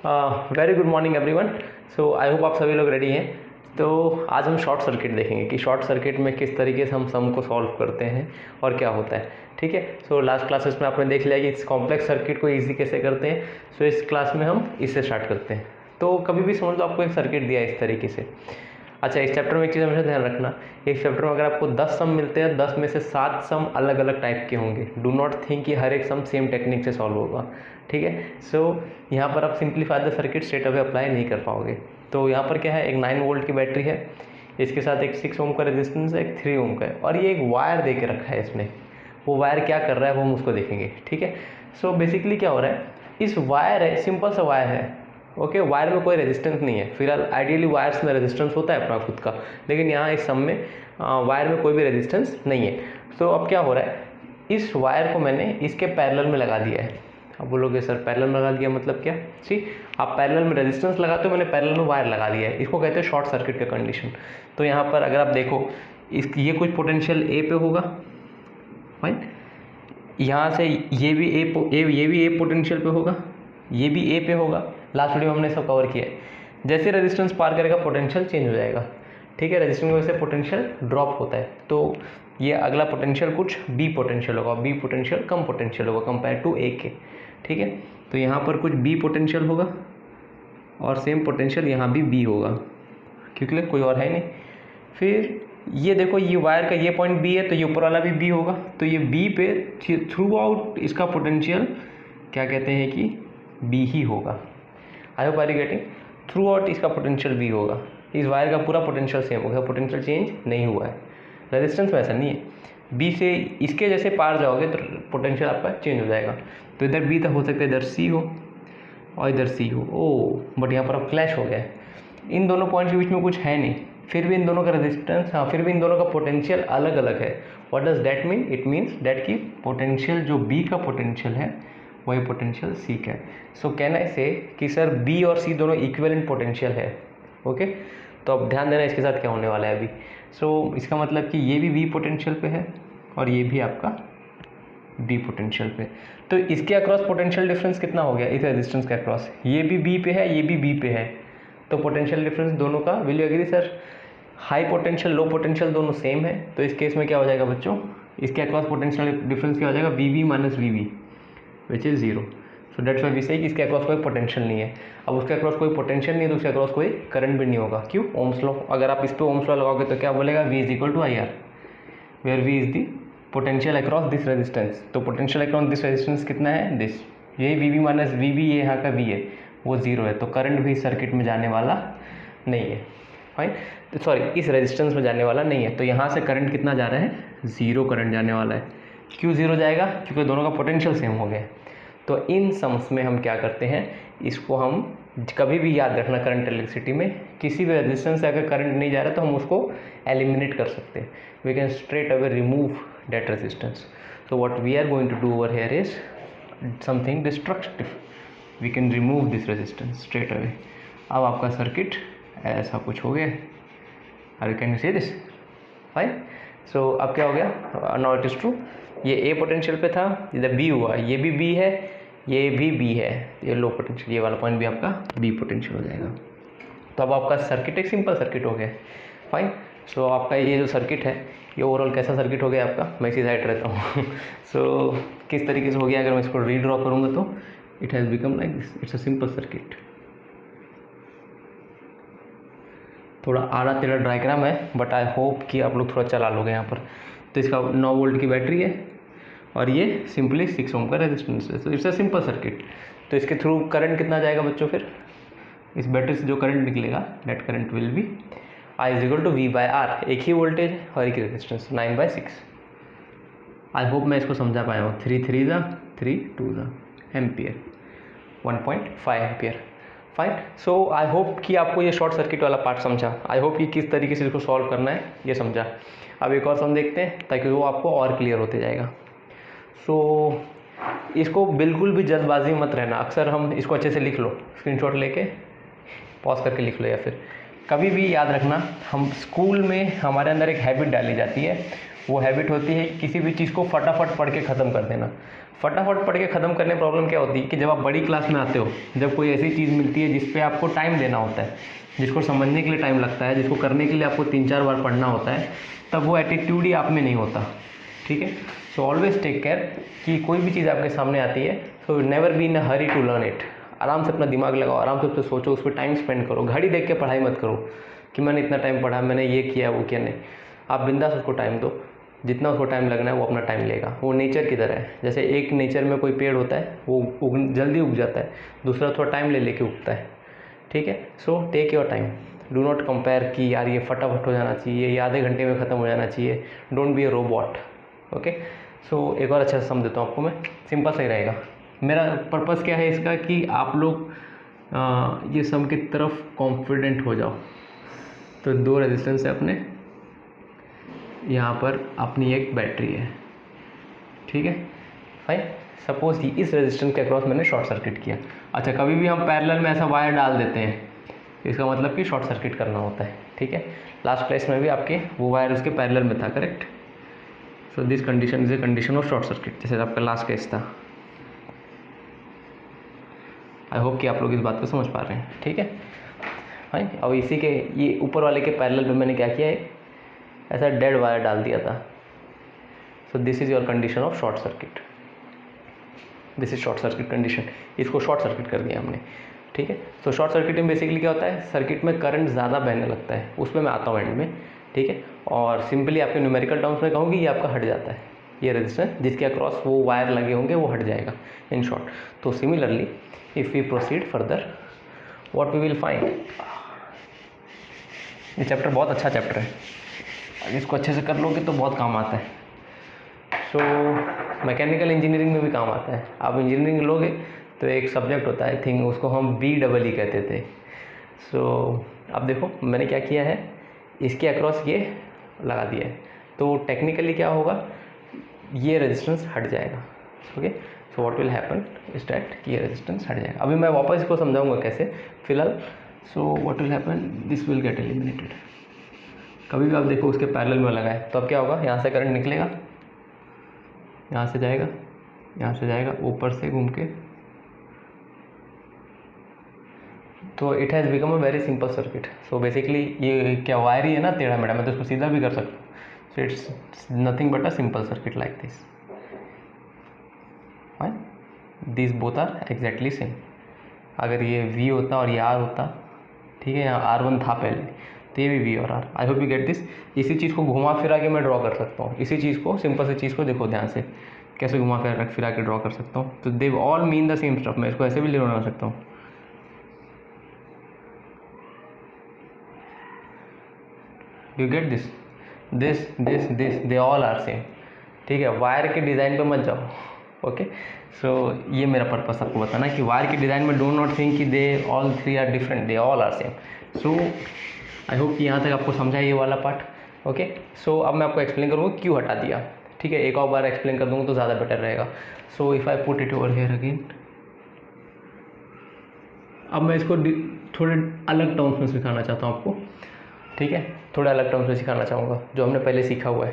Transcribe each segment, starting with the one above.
Very good morning everyone. So I hope आप सभी लोग रेडी हैं। तो आज हम शॉर्ट सर्किट देखेंगे कि शॉर्ट सर्किट में किस तरीके से हम सम को सॉल्व करते हैं और क्या होता है। ठीक है, सो लास्ट क्लासेस में आपने देख लिया कि इस कॉम्प्लेक्स सर्किट को इजी कैसे करते हैं। सो इस क्लास में हम इससे स्टार्ट करते हैं। तो कभी भी समझ लो आपको एक सर्किट दिया है इस तरीके से। अच्छा, इस चैप्टर में एक चीज़ हमेशा ध्यान रखना, इस चैप्टर में अगर आपको 10 सम मिलते हैं, 10 में से 7 सम अलग अलग टाइप के होंगे। डू नॉट थिंक कि हर एक सम सेम टेक्निक से सॉल्व होगा। ठीक है, सो यहाँ पर आप simplify the circuit straight away apply नहीं कर पाओगे। तो यहाँ पर क्या है, एक 9 वोल्ट की बैटरी है, इसके साथ एक 6 ओम का रेजिस्टेंस है, एक 3 ओम का है, और ये एक वायर दे के रखा है इसमें। वो वायर क्या कर रहा है वो हम उसको देखेंगे। ठीक है, सो बेसिकली क्या हो रहा है, इस वायर है, सिंपल सा वायर है। ओके, वायर में कोई रेजिस्टेंस नहीं है। फिलहाल आइडियली वायर्स में रेजिस्टेंस होता है अपना खुद का, लेकिन यहाँ इस सम में वायर में कोई भी रेजिस्टेंस नहीं है। तो अब क्या हो रहा है, इस वायर को मैंने इसके पैरेलल में लगा दिया है। अब बोलोगे सर पैरेलल में लगा दिया मतलब क्या? सी, आप पैरेलल में रेजिस्टेंस लगाते हो, मैंने पैरेलल में वायर लगा दिया है। इसको कहते हैं शॉर्ट सर्किट का कंडीशन। तो यहाँ पर अगर आप देखो, ये कुछ पोटेंशियल ए पे होगा, फाइन। यहाँ से ये भी ए पोटेंशियल पे होगा, ये भी ए पे होगा। लास्ट वीडियो में हमने सब कवर किया है। जैसे रेजिस्टेंस पार करेगा पोटेंशियल चेंज हो जाएगा। ठीक है, रेजिस्टेंस की वजह से पोटेंशियल ड्रॉप होता है। तो ये अगला पोटेंशियल कुछ बी पोटेंशियल होगा, बी पोटेंशियल कम पोटेंशियल होगा कंपेयर टू ए के। ठीक है, तो यहाँ पर कुछ बी पोटेंशियल होगा और सेम पोटेंशियल यहाँ भी बी होगा, क्योंकि कोई और है नहीं। फिर ये देखो, ये वायर का ये पॉइंट बी है, तो ये ऊपर वाला भी बी होगा। तो ये बी पे थ्रू आउट इसका पोटेंशियल क्या कहते हैं कि बी ही होगा। I hope are you getting? Throughout इसका पोटेंशियल बी होगा। इस वायर का पूरा पोटेंशियल सेम होगा, पोटेंशियल चेंज नहीं हुआ है। रेजिस्टेंस में ऐसा नहीं है, बी से इसके जैसे पार जाओगे तो पोटेंशियल आपका चेंज हो जाएगा। तो इधर बी तक हो सकता है, इधर सी हो और इधर सी हो। ओ बट यहाँ पर अब क्लैश हो गया है, इन दोनों पॉइंट के बीच में कुछ है नहीं, फिर भी इन दोनों का रेजिस्टेंस, हाँ, फिर भी इन दोनों का पोटेंशियल अलग अलग है। What does that mean? It means that की पोटेंशियल जो बी का पोटेंशियल है वही पोटेंशियल सी का है। सो कैन आई से कि सर बी और सी दोनों इक्विवेलेंट पोटेंशियल है। ओके, तो अब ध्यान देना इसके साथ क्या होने वाला है अभी। सो इसका मतलब कि ये भी बी पोटेंशियल पे है और ये भी आपका बी पोटेंशियल पे। तो इसके अक्रॉस पोटेंशियल डिफरेंस कितना हो गया इस रेजिस्टेंस के अक्रॉस? ये भी बी पे है, ये भी बी पे है, तो पोटेंशियल डिफरेंस दोनों का, will you agree sir? High potential low potential दोनों सेम है, तो इस केस में क्या हो जाएगा बच्चों, इसके अक्रॉस पोटेंशियल डिफरेंस क्या हो जाएगा? V B minus V B which is zero. So that's why we say कि इसके अक्रॉस कोई पोटेंशियल नहीं है। अब उसके अक्रॉस कोई पोटेंशियल नहीं है तो उसके अक्रॉस कोई करंट भी नहीं होगा। क्यों? Ohm's law. अगर आप इस पर ओम्स लॉ लगाओगे तो क्या बोलेगा? V is equal to I R, where V is the potential across this resistance. तो पोटेंशियल अक्रॉस दिस रेजिस्टेंस कितना है? दिस। ये V B minus V B, ये यहाँ का वी है, वो जीरो है, तो करंट भी सर्किट में जाने वाला नहीं है। फाइन, तो सॉरी, इस रेजिस्टेंस में जाने वाला नहीं है। तो यहाँ से करंट कितना जा रहा है? जीरो करंट जाने वाला है। क्यों जीरो जाएगा? क्योंकि दोनों का पोटेंशियल सेम हो गया। तो इन सम्स में हम क्या करते हैं, इसको हम कभी भी याद रखना, करंट इलेक्ट्रिसिटी में किसी भी रेजिस्टेंस से अगर करंट नहीं जा रहा तो हम उसको एलिमिनेट कर सकते हैं। We can straight away remove that resistance. So what we are going to do over here is something destructive. We can remove this resistance straight away. अब आपका सर्किट ऐसा कुछ हो गया। Are can you see this? Fine. So अब क्या हो गया? नाउ इट इज ट्रू, ये ए पोटेंशियल पे था, इधर बी हुआ, ये भी बी है, ये भी बी है, ये लो पोटेंशियल, ये वाला पॉइंट भी आपका बी पोटेंशियल हो जाएगा। तो अब आपका सर्किट एक सिंपल सर्किट हो गया। फाइन। सो आपका ये जो सर्किट है, ये ओवरऑल कैसा सर्किट हो गया आपका? मैं इसी साइड रहता हूँ। सो किस तरीके से हो गया, अगर मैं इसको रीड्रॉ करूँगा तो it has become like this. It's a simple circuit. थोड़ा आड़ा टेढ़ा डायग्राम है, बट आई होप कि आप लोग थोड़ा चला लोगे यहाँ पर। तो इसका 9 वोल्ट की बैटरी है और ये सिंपली 6 ओम का रेजिस्टेंस है। तो इट्स अ सिंपल सर्किट। तो इसके थ्रू करंट कितना जाएगा बच्चों? फिर इस बैटरी से जो करंट निकलेगा, that current will be I is equal to V by R. एक ही वोल्टेज और एक रेजिस्टेंस, 9/6। आई होप मैं इसको समझा पाया हूँ। 3 3 ज़ा 3 2 ज़ा ampere, 1.5 ampere. Fine. So I hope कि आपको ये शॉर्ट सर्किट वाला पार्ट समझा। आई होप कि किस तरीके से इसको सॉल्व करना है ये समझा। अब एक और सम देखते हैं ताकि वो आपको और क्लियर होते जाएगा। सो इसको बिल्कुल भी जल्दबाजी मत रहना। अक्सर हम इसको अच्छे से लिख लो, स्क्रीनशॉट लेके पॉज करके लिख लो, या फिर कभी भी याद रखना, हम स्कूल में हमारे अंदर एक हैबिट डाली जाती है। वो हैबिट होती है किसी भी चीज़ को फटाफट पढ़ के ख़त्म कर देना। फटाफट पढ़ के ख़त्म करने प्रॉब्लम क्या होती है कि जब आप बड़ी क्लास में आते हो, जब कोई ऐसी चीज़ मिलती है जिस पे आपको टाइम देना होता है, जिसको समझने के लिए टाइम लगता है, जिसको करने के लिए आपको 3-4 बार पढ़ना होता है, तब वो एटीट्यूड ही आप में नहीं होता। ठीक है, सो ऑलवेज टेक केयर कि कोई भी चीज़ आपके सामने आती है, so never be in a hurry to learn it. आराम से अपना दिमाग लगाओ, आराम से उस पर सोचो, उस पर टाइम स्पेंड करो। घड़ी देख के पढ़ाई मत करो कि मैंने इतना टाइम पढ़ा, मैंने ये किया वो किया, नहीं। आप बिंदास उसको टाइम दो, जितना उसको टाइम लगना है वो अपना टाइम लेगा। वो नेचर की तरह है, जैसे एक नेचर में कोई पेड़ होता है वो जल्दी उग जाता है, दूसरा थोड़ा टाइम ले लेके उगता है। ठीक है, so take your time, do not compare कि यार ये फटाफट हो जाना चाहिए, ये आधे घंटे में ख़त्म हो जाना चाहिए। Don't be a robot. Okay, so एक और अच्छा सा सम देता हूँ आपको मैं, सिंपल सही रहेगा। मेरा पर्पज़ क्या है इसका कि आप लोग ये सम की तरफ कॉन्फिडेंट हो जाओ। तो 2 रेजिस्टेंस है अपने, यहाँ पर अपनी एक बैटरी है। ठीक है, फाइन। सपोज कि इस रेजिस्टेंस के अक्रॉस मैंने शॉर्ट सर्किट किया। अच्छा, कभी भी हम पैरेलल में ऐसा वायर डाल देते हैं, इसका मतलब कि शॉर्ट सर्किट करना होता है। ठीक है, लास्ट क्लास में भी आपके वो वायर उसके पैरेलल में था, correct. So this condition is a condition of short circuit, जैसे आपका लास्ट केस था। आई होप कि आप लोग इस बात को समझ पा रहे हैं। ठीक है, फाइन। अब इसी के ये ऊपर वाले के पैरेलल में मैंने क्या किया है, ऐसा डेड वायर डाल दिया था। So this is your condition of short circuit, this is short circuit condition. इसको शॉर्ट सर्किट कर दिया हमने। ठीक है, तो शॉर्ट सर्किट में बेसिकली क्या होता है, सर्किट में करंट ज़्यादा बहने लगता है, उस पर मैं आता हूँ एंड में। ठीक है, और सिंपली आपके न्यूमेरिकल टर्म्स में कहूँगी ये आपका हट जाता है, ये रेजिस्टेंस जिसके अक्रॉस वो वायर लगे होंगे वो हट जाएगा, इन शॉर्ट। तो similarly if we proceed further, what we will find. ये चैप्टर बहुत अच्छा चैप्टर है, इसको अच्छे से कर लोगे तो बहुत काम आता है। सो मैकेनिकल इंजीनियरिंग में भी काम आता है। आप इंजीनियरिंग लोगे तो एक सब्जेक्ट होता है, आई थिंक उसको हम BEE कहते थे। सो अब देखो मैंने क्या किया है, इसके अक्रॉस ये लगा दिया है, तो टेक्निकली क्या होगा, ये रेजिस्टेंस हट जाएगा। Okay, so what will happen is that कि ये रेजिस्टेंस हट जाएगा। अभी मैं वापस इसको समझाऊंगा कैसे फिलहाल। So what will happen, this will get eliminated. कभी भी आप देखो उसके पैरेलल में लगा है तो अब क्या होगा, यहाँ से करंट निकलेगा, यहाँ से जाएगा, यहाँ से जाएगा, ऊपर से घूम के, तो it has become a very simple circuit. So basically ये क्या वायर ही है ना टेढ़ा मेढ़ा, मैं तो इसको सीधा भी कर सकता हूँ। So it's nothing but a simple circuit like this. Fine, this both are exactly same. अगर ये V होता और ये R होता, ठीक है, यहाँ R1 था पहले, तो ये भी V और R। I hope you get this. इसी चीज़ को घुमा फिरा के मैं ड्रॉ कर सकता हूँ, इसी चीज़ को, सिंपल सी चीज़ को देखो ध्यान से कैसे घुमा फिरा के ड्रॉ कर सकता हूँ। तो they all mean the same stuff. मैं इसको ऐसे भी ले बना सकता हूँ, you get this, this this this they all are same. ठीक है, वायर के डिज़ाइन पे मत जाओ। ओके, सो ये मेरा पर्पस आपको बताना कि वायर के डिज़ाइन में डो नॉट थिंक कि they all 3 are different, they all are same. So I hope कि यहाँ तक आपको समझा ये वाला पार्ट। ओके, सो अब मैं आपको एक्सप्लेन करूँगा क्यों हटा दिया। ठीक है, एक और बार एक्सप्लेन कर दूँगा तो ज़्यादा बेटर रहेगा। So if I put it over here again, अब मैं इसको थोड़े अलग टर्म्स में सिखाना चाहता हूँ आपको। ठीक है, थोड़ा अलग टर्म्स में सिखाना चाहूँगा जो हमने पहले सीखा हुआ है।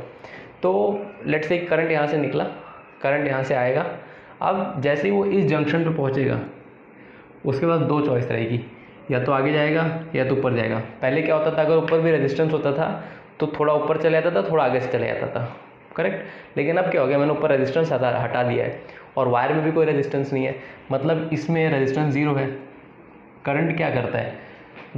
तो लेट्स से करंट यहाँ से निकला, करंट यहाँ से आएगा। अब जैसे ही वो इस जंक्शन पे पहुँचेगा, उसके बाद 2 चॉइस रहेगी, या तो आगे जाएगा या तो ऊपर जाएगा। पहले क्या होता था, अगर ऊपर भी रेजिस्टेंस होता था तो थोड़ा ऊपर चले जाता था, थोड़ा आगे से चले जाता था, करेक्ट। लेकिन अब क्या हो गया, मैंने ऊपर रेजिस्टेंस हटा दिया है और वायर में भी कोई रेजिस्टेंस नहीं है, मतलब इसमें रेजिस्टेंस 0 है। करंट क्या करता है,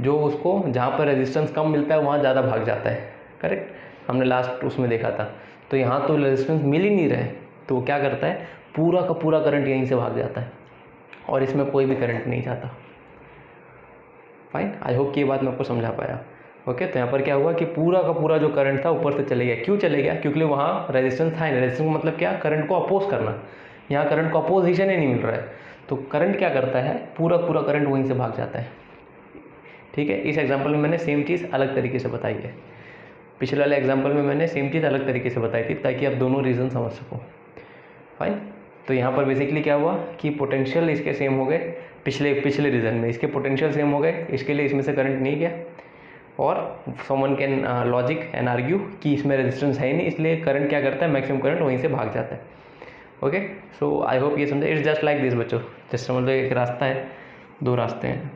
जो उसको जहाँ पर रेजिस्टेंस कम मिलता है वहाँ ज़्यादा भाग जाता है, करेक्ट। हमने लास्ट उसमें देखा था। तो यहाँ तो रेजिस्टेंस मिल ही नहीं रहे, तो वो क्या करता है, पूरा का पूरा करंट यहीं से भाग जाता है और इसमें कोई भी करंट नहीं जाता। फाइन, आई होप कि ये बात मैं आपको समझा पाया। ओके, तो यहाँ पर क्या हुआ कि पूरा का पूरा जो करंट था ऊपर से चले गया। क्यों चले गया, क्योंकि वहाँ रेजिस्टेंस था ही नहीं। रेजिस्टेंस मतलब क्या, करंट को अपोज करना। यहाँ करंट को अपोजिशन ही नहीं मिल रहा है, तो करंट क्या करता है, पूरा पूरा करंट वहीं से भाग जाता है। ठीक है, इस एग्जाम्पल में मैंने सेम चीज़ अलग तरीके से बताई है, पिछले वाले एग्जाम्पल में मैंने सेम चीज़ अलग तरीके से बताई थी ताकि आप दोनों रीज़न समझ सको। फाइन, तो यहाँ पर बेसिकली क्या हुआ कि पोटेंशियल इसके सेम हो गए, पिछले रीजन में इसके पोटेंशियल सेम हो गए, इसके लिए इसमें से करंट नहीं गया, और someone can logic and argue कि इसमें रेजिस्टेंस है ही नहीं, इसलिए करंट क्या करता है, मैक्सिमम करंट वहीं से भाग जाता है। ओके, सो आई होप ये समझे। इट्स जस्ट लाइक दिस बच्चों, जस्ट समझ लो एक रास्ता है, दो रास्ते हैं,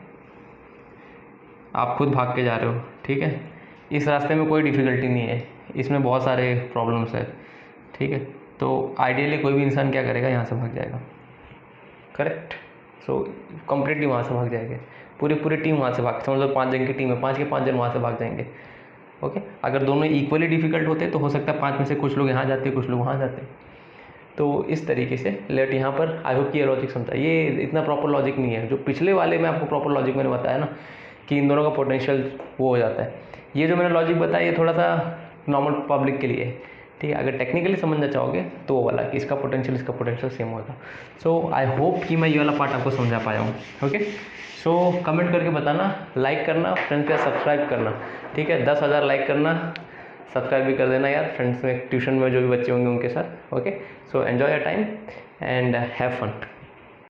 आप खुद भाग के जा रहे हो, ठीक है। इस रास्ते में कोई डिफ़िकल्टी नहीं है, इसमें बहुत सारे प्रॉब्लम्स है, ठीक है। तो आइडियली कोई भी इंसान क्या करेगा, यहाँ से भाग जाएगा, करेक्ट। सो कंप्लीटली वहाँ से भाग जाएंगे, पूरी टीम वहाँ से भाग, समझ लो 5 जन की टीम है, 5 के 5 जन वहाँ से भाग जाएंगे, ओके। अगर दोनों इक्वली डिफ़िकल्ट होते तो हो सकता है 5 में से कुछ लोग यहाँ जाते, कुछ लोग वहाँ जाते। तो इस तरीके से लेट यहाँ पर आई होप कि ये लॉजिक समझा। ये इतना प्रॉपर लॉजिक नहीं है, जो पिछले वाले में आपको प्रॉपर लॉजिक मैंने बताया ना कि इन दोनों का पोटेंशियल वो हो जाता है। ये जो मैंने लॉजिक बताया ये थोड़ा सा नॉर्मल पब्लिक के लिए है, ठीक है। अगर टेक्निकली समझना चाहोगे तो वो वाला कि इसका पोटेंशियल सेम होगा। सो आई होप कि मैं ये वाला पार्ट आपको समझा पाया हूँ, ओके। सो कमेंट करके बताना, लाइक करना, फ्रेंड्स के साथ सब्सक्राइब करना, ठीक है। 10,000 लाइक करना, सब्सक्राइब भी कर देना यार, फ्रेंड्स में ट्यूशन में जो भी बच्चे होंगे उनके साथ, okay. So enjoy your time and have fun.